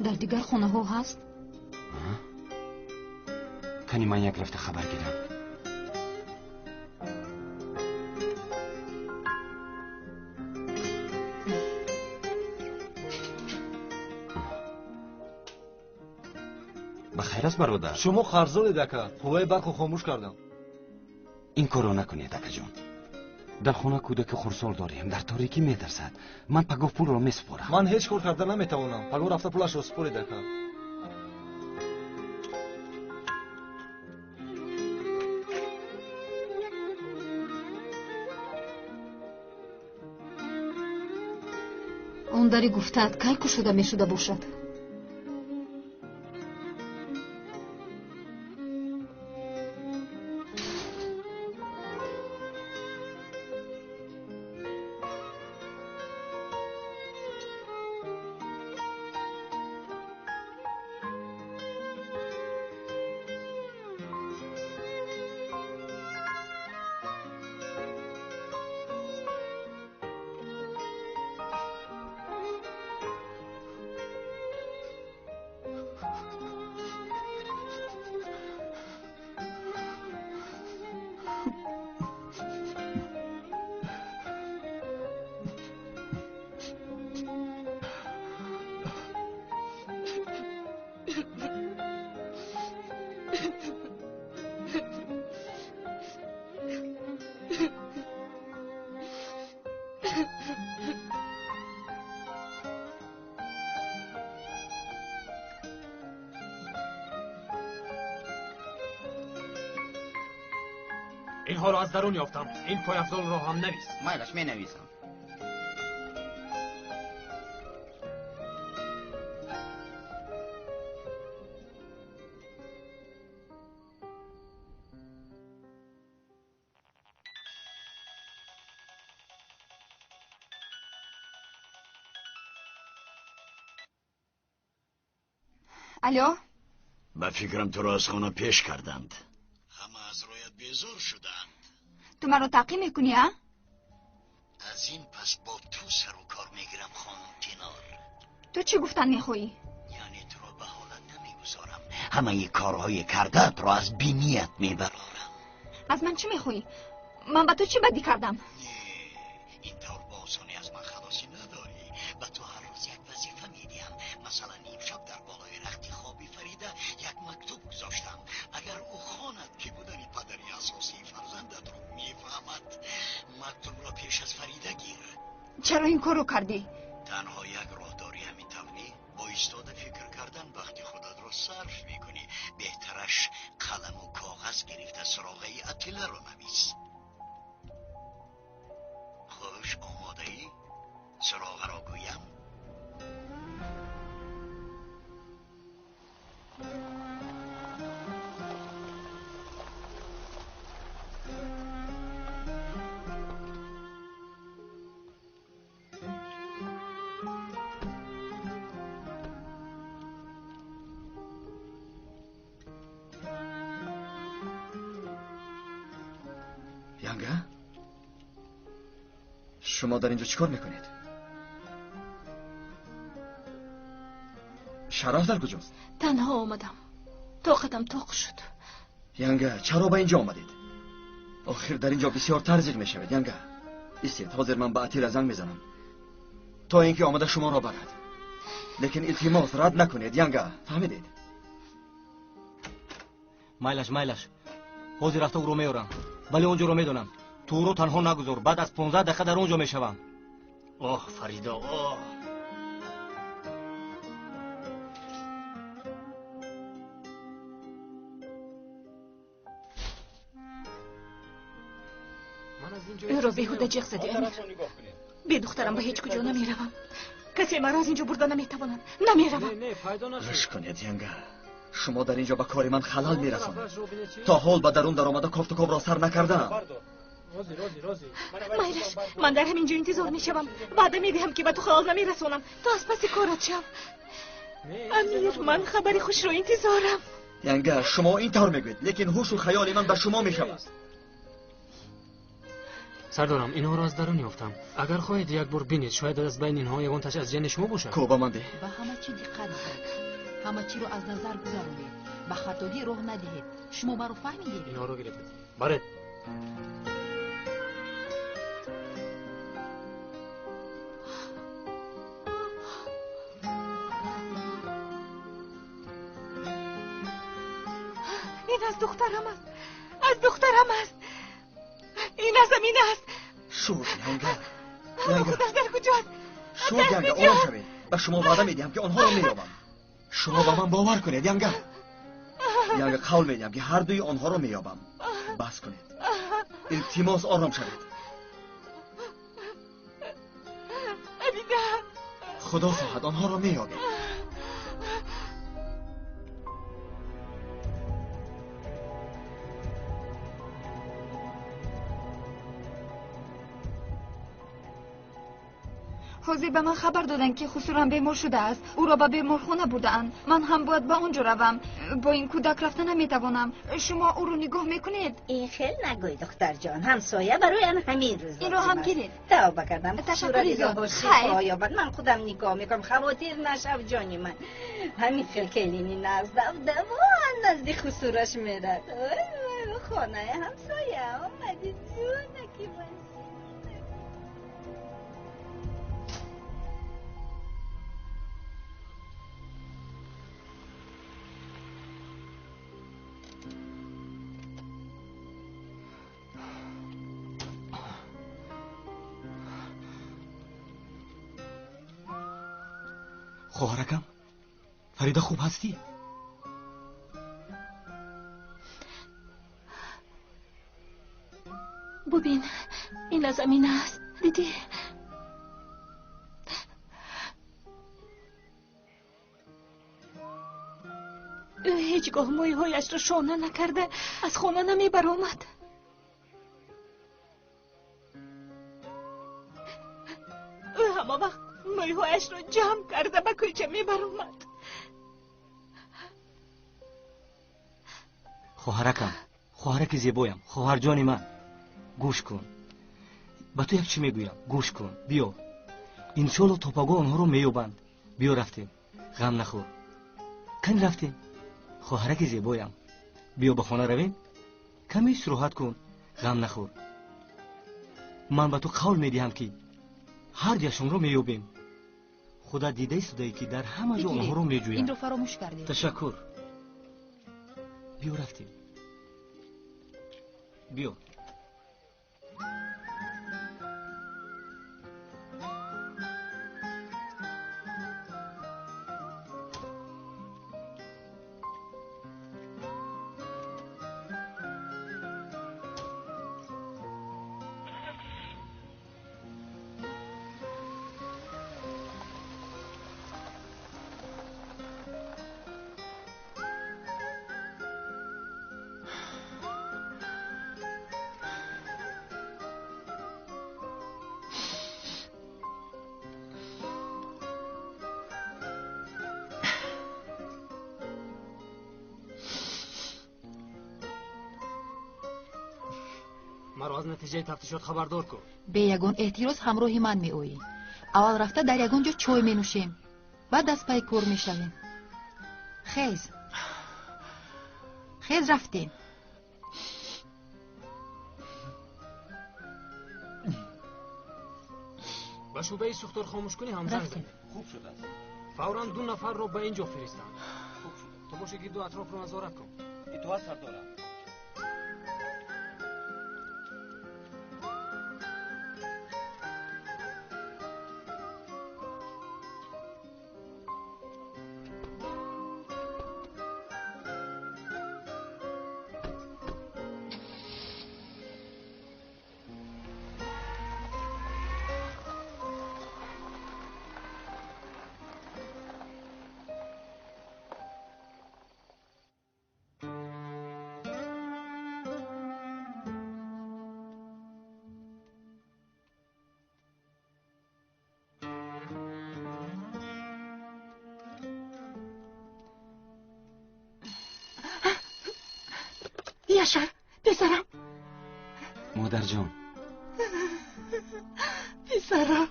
Speaker 7: در دیگر خانه ها هست؟
Speaker 15: کنی من یک رفته خبر گیرم. بخیر است برادر.
Speaker 2: شما قرضدارید اکا. قوه برق خاموش کردم.
Speaker 15: این کارو نکنید اکا جان. در خانه کودک خرسال داریم، در تاریکی میترسد. من پگاه پول را میسپارم.
Speaker 2: من هیچ کار کردن نمیتوانم. پگاه رفته پولش را سپارید اکا.
Speaker 11: он дари гуфтад кай кушода мешуда бошад?
Speaker 4: اینها رو از درون یافتم. این پای افضل رو هم نویس.
Speaker 18: مایلش می نویسم.
Speaker 7: الو؟
Speaker 8: به فکرم تو را از خانه پیش کردند. همه از رویت بیزار شدند.
Speaker 7: تو من رو تعقیب میکنی ها؟
Speaker 8: از این پس با تو سر و کار میگیرم خانم تینار.
Speaker 7: تو چی گفتن میخوایی؟
Speaker 8: یعنی تو را به حالت نمیگذارم. همه کارهای کردت را از بینیت میبرارم.
Speaker 7: از من چی میخوایی؟ من به تو چی بدی کردم؟
Speaker 8: این طور با آسانی از من خلاصی نداری. به تو هر روز یک وظیفه میدیم. مثلا امشب در بالای رخت خوابی فریده یک مکتوب گذاشتم. اگر او خواند که بودنی پدری اساسی فرزندت رو میفهمد، مکتوب را پیش از فریده گیر.
Speaker 7: چرا این کارو کردی؟
Speaker 8: تنها یک راه داری، همین توانی با ایستاده فکر کردن. وقتی خودت رو صرف میکنی بهترش قلم و کاغذ گرفته سراغه اتله رو نویس. خوش آماده ای؟ سراغه را گویم؟
Speaker 2: یانگا؟ شما در اینجا چیکار میکنید؟ شرف در کجاست؟
Speaker 5: تنها آمدم. طاقتم طاق شد.
Speaker 2: یانگا چرا به اینجا آمدید؟ آخر در اینجا بسیار ترزیق میشود. یانگا ایستید، حاضر من به اتیل زنگ میزنم تا اینکه آمده شما را برد. لیکن التماس رد نکنید یانگا، فهمیدید؟
Speaker 17: مایلش حاضر رفته او رو میارم، ولی اونجا رو میدونم. تو رو تنها نگذار، بعد از 15 دقیقه در اونجا میشوم.
Speaker 4: اوه فریدا، اوه.
Speaker 5: این را بیهوده جیغ زدی امیر. بی دخترم به هیچ کجا نمیروم. کسی مرا از اینجا برده نمیتواند. نمیروم.
Speaker 2: رش کنید یانگا، شما در اینجا به کار من خلل میرسانید. تا حال به درون در آمده کافت و کاب را سر نکردم.
Speaker 5: مایلش، من در همینجا انتظار میشوم. بعد میدهم که به تو خلال نمیرسانم تا از پس کارت شم. امیر، من خبری خوش را انتظارم.
Speaker 2: یانگا شما این طور میگوید، لیکن هوش و خیال من به شما میشود.
Speaker 4: سردارم، اینها را از درون یافتم. اگر خواهید یک بار بینید، شاید از بین اینها یگان تاش از جن شما باشد.
Speaker 2: کوبا من ده.
Speaker 19: به همه چی دقت کنید. همه چی رو از نظر گذارونید. به خطایی راه ندهید. شما مرا فهمیدید؟
Speaker 4: اینها رو گرفتید. برید.
Speaker 5: این از دخترم است، از دخترم است. این از امین است.
Speaker 2: شو ینگه
Speaker 5: خودش در کجاست؟
Speaker 2: شو ینگه آرام شوید. به شما وعده میدیم که آنها رو مییابم. شما به من باور کنید ینگه. ینگه قول میدیم که هر دوی آنها رو مییابم. بس کنید. التماس آرام شوید. خدا خواهد آنها را مییابید.
Speaker 7: حاضر به من خبر دادن که خسرو بیمار شده است. او را به بیمارخانه بردند. من هم باید به اونجا روم. با این کودک رفتن نمیتوانم. شما او رو نگاه میکنید؟
Speaker 18: این خیلی نگوی دختر جان. همسایه برای همین روز
Speaker 7: این رو هم گیرید.
Speaker 18: توبه کردم.
Speaker 7: تشکر زیاد.
Speaker 18: من خودم نگاه میکنم. خواطر نشو جانی من. همین خیلی نزد دوان نزدیک خسروش میرد. خانه همسایه آمدی جونکی من.
Speaker 17: خواهرکم فریده خوب هستی؟
Speaker 5: ببین این از امین است. دیدی؟ او هیچگاه مویهایش را شانه نکرده از خانه نمی برآمد. او همه وقت مویهایش را جمع کرده به کوچه می برآمد.
Speaker 17: خواهرکم، خواهرک زیبایم، خواهر جان من، گوش کن. با تو یک چی میگویم، گوش کن. بیا انشالله توپاگاه آنها رو مییابند. بیا رفتیم، غم نخور. کن رفتیم. خواهرک زیبایم، بیا به خانه رویم. کمی استراحت کن، غم نخور. من به تو قول میدهم که هر جشن رو مییابیم. خدا دیده ایستاده که در همه جا آنها رو میجویم.
Speaker 19: این رو فراموش کردیم.
Speaker 17: تشکر. بیا رفتیم. بیا.
Speaker 3: مرا از نتیجه تفتیشات خبردار کن.
Speaker 19: به یگان اعتراض همراهی من می اویی. اول رفته در یگان جا چای می نوشیم. بعد از پای کور می شویم. خیز رفتیم.
Speaker 3: با شعبه سوختار خاموش کنی هم زنگ زنی.
Speaker 17: خوب شد است.
Speaker 3: فوراً 2 نفر رو به اینجا فرستند. خوب شد. تو باشه که دو اطراف رو نظارت کن.
Speaker 17: تو سردارم.
Speaker 5: یاشار پسرم.
Speaker 15: مادر جان.
Speaker 5: پسرم.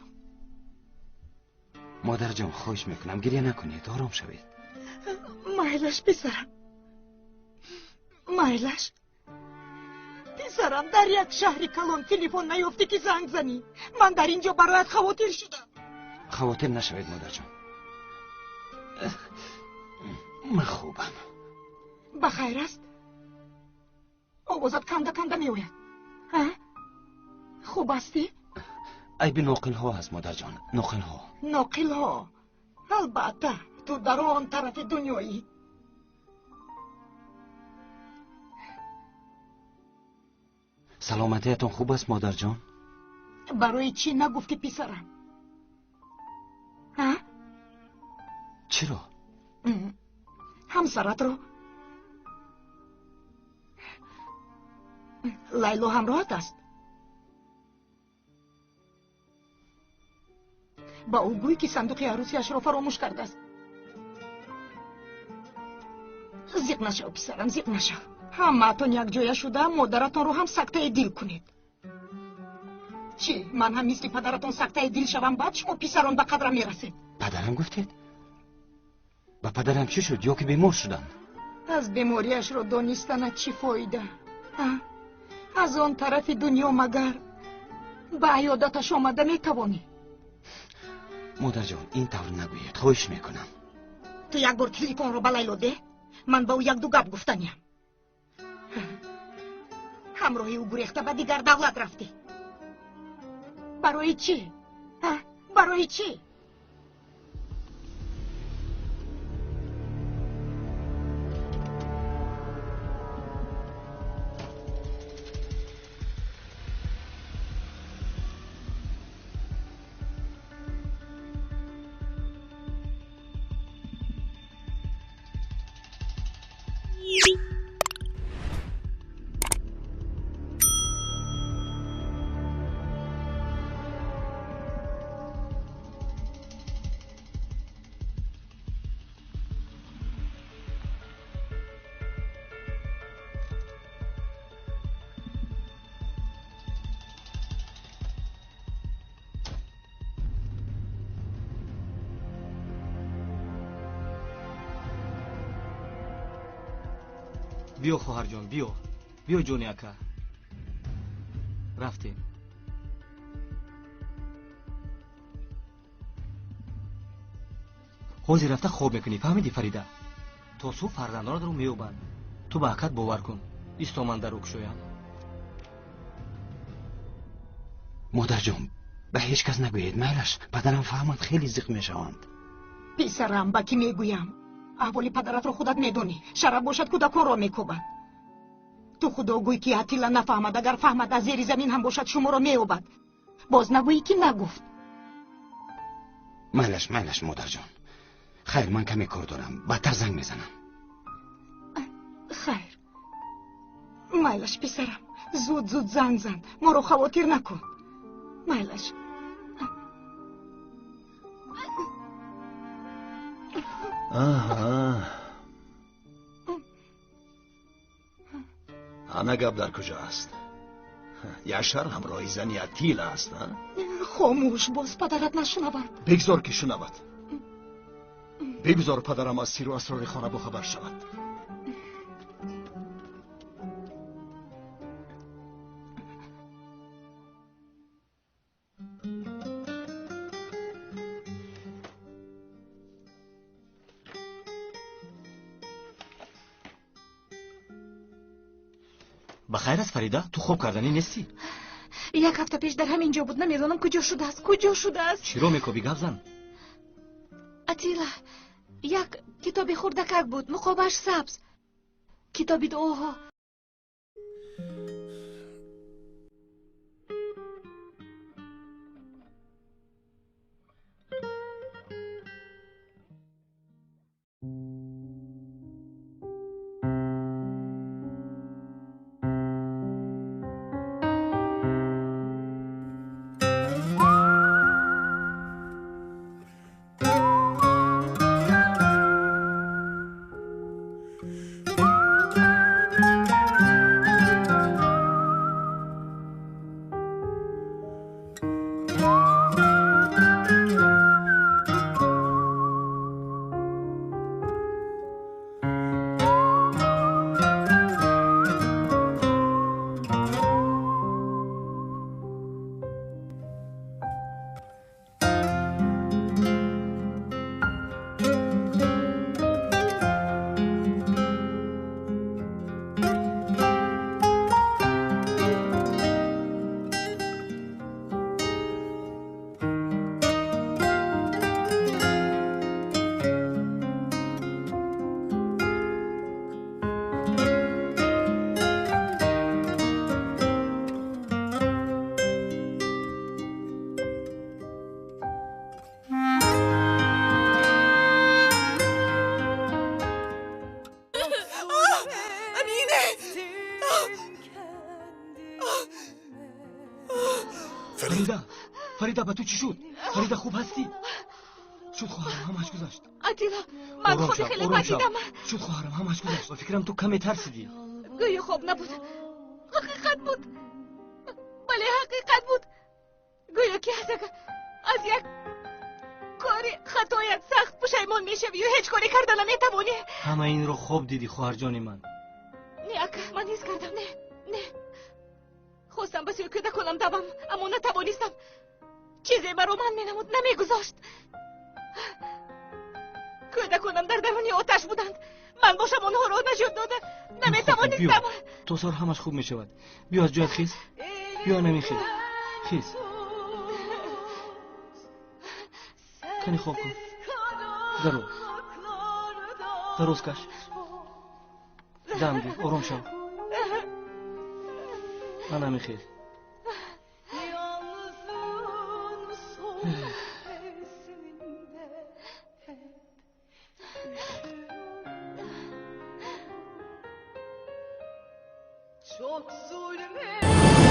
Speaker 15: مادر جان خواهش میکنم گریه نکنید، آرام شوید.
Speaker 5: مایلش پسرم، مایلش. پسرم در یک شهری کلان تلفن نیافتی که زنگ زنی. من در اینجا برایت خواطر شدم.
Speaker 15: خواطر نشوید مادر جان. من خوبم.
Speaker 5: بخیر است؟ آوازت کنده کنده میآید. خوب هستی؟
Speaker 15: عیب ناقل ها هست مادر جان، ناقل ها.
Speaker 5: ناقل ها؟ البته تو در آن طرف دنیایی.
Speaker 15: سلامتیتون خوب است مادر جان؟
Speaker 5: برای چی نگفتی پسرم؟
Speaker 15: چرا؟
Speaker 5: همسرت رو لیلا همراهت است. با او گوی که صندوق عروسیش را فراموش کرده است. زیق نشو پسرم، زیق نشو. همه‌تون یک جای شده مادرتون رو هم سکته دل کنید. چی؟ من هم مثل پدرتون سکته دل شوم بعد شما پسران به قدرم میرسید.
Speaker 15: پدرم گفتید؟ با پدرم چی شد؟ یا که بیمار شدن؟
Speaker 5: از بیماریش رو دانستن چی فایده؟ از آن طرف دنیا مگر به عیادتش آمده میتوانی؟
Speaker 15: مادر جان این طور نگوید، خواهش میکنم.
Speaker 5: تو یک بار تلفن رو به لیلا ده، من با او یک دو گپ گفتنیم. همراهی او گریخته به دیگر دولت رفتی. برای چی؟ برای چی؟
Speaker 17: بیا خواهر جان، بیا جونی اکا. رفتیم. حوزی رفته خواب میکنی، فهمیدی فریده؟ تا صبح فرزندانت رو میوبند. تو به حقیقت باور کن. ایستا من در اکشویم.
Speaker 15: مادر جان به هیچ کس نگویید میلش، پدرم فهمد خیلی زیق میشوند.
Speaker 5: پسرم با کی میگویم؟ احوال پدرت رو خودت میدونی. شراب باشد کودکان را میکوبد. تو خدا گوی که عطیلا نفهمد، اگر فهمد از زیر زمین هم باشد شما را میوبد. باز نگویی که نگفت.
Speaker 15: میلش مادر جان. خیر من کمی کار دارم، بعدتر زنگ میزنم.
Speaker 5: خیر میلش پسرم، زود زنگ زن، ما رو خواطر نکن. میلش
Speaker 2: همه گپ در کجا است؟ یشر همراهی زنی عتیل است.
Speaker 5: خاموش باز پدرت نشنود.
Speaker 2: بگذار که شنود. بگذار پدرم از سیر و اسرار خانه با خبر شود.
Speaker 17: بخیر است فریده؟ تو خوب کردنی نیستی؟
Speaker 5: یک هفته پیش در همینجا بود، نمیدونم کجا شده است.
Speaker 17: چی رو میکوبی گپ زن؟
Speaker 5: اتیلا یک کتابی خردکک بود، مقابش سبز، کتابی دعاها.
Speaker 17: فریدا به تو چی شد؟ فریدا خوب هستی؟ شد خواهرم همش گذشت.
Speaker 20: آتیلا من خودی خیلی بد دیدم.
Speaker 17: شد خواهرم همش گذشت. فکرم تو کمی ترسیدی.
Speaker 20: گویا خوب نبود. حقیقت بود. بله حقیقت بود. گویا که از یک کاری خطایت سخت پشیمان میشوی و هیچ کاری کردن نمیتوانی.
Speaker 17: همه این رو خوب دیدی خواهر جان من.
Speaker 20: نه اکا من حس کردم نه خواستم بسیار کده کنم دوام اما نتوانستم. چیزی برا من مینمود نمیگذاشت. کده کنم در درونی آتش بودند. من باشم آنها را نجات داده نمیتوانستم.
Speaker 17: تو سر همش خوب میشود. بیا از جایت خیز. بیا نمیخیز. خیز. کنی خوب کن. دروز کش. دم گیر آرام شو. من نمیخیز.
Speaker 14: Çok zulme